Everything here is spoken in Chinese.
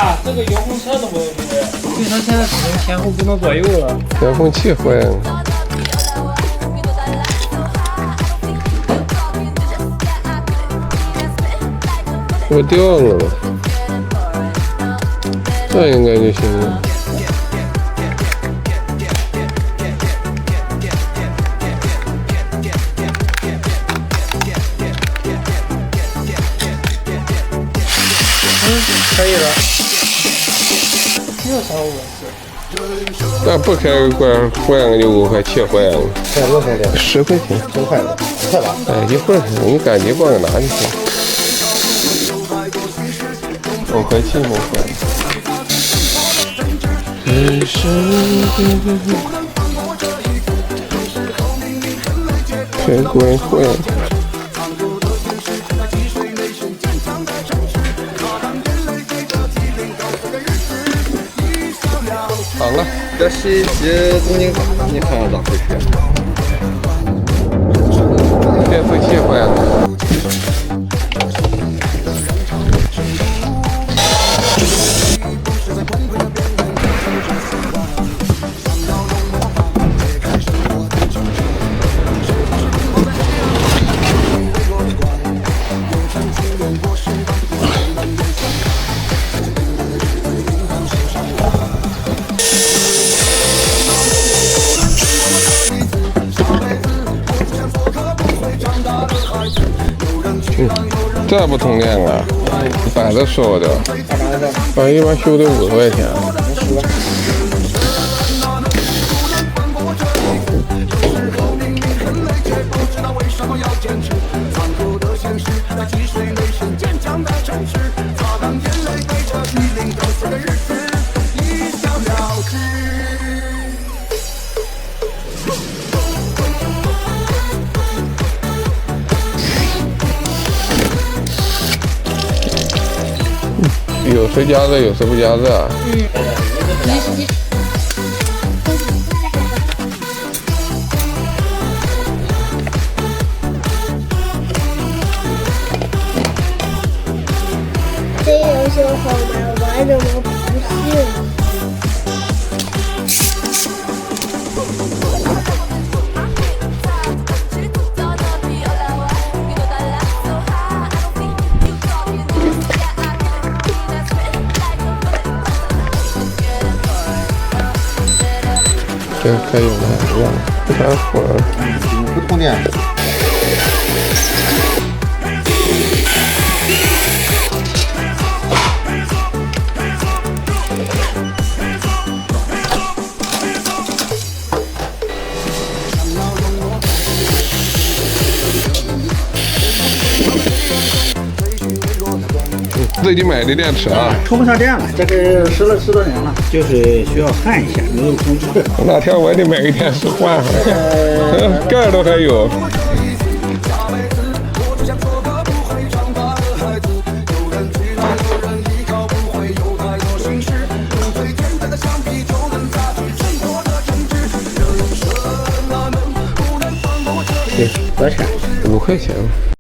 啊，这个遥控车都没有这个，所以它现在只能前后不能左右了。遥控器坏了，我掉了吧？这应该就行了。可以了。没有啥问题。那不开关坏了就5块切坏了。才多少钱？10块钱。10块了，快吧？哎，一会儿你赶紧帮我拿就行。5块7没坏。人生开关坏了。好了，这是一机中金卡，你看看咋回事？变速器坏了。这不通电啊？摆着收的，把一般修的50块钱。有时加热，有时不加热。这游戏好难玩，怎么不信？这可以买了，太火了。不通电。自己买的电池啊？充不上电了，这个10多年了，就是需要换一下，没有充值。哪天我也得买个电池换换，盖儿都还有。多少钱？ 5块钱。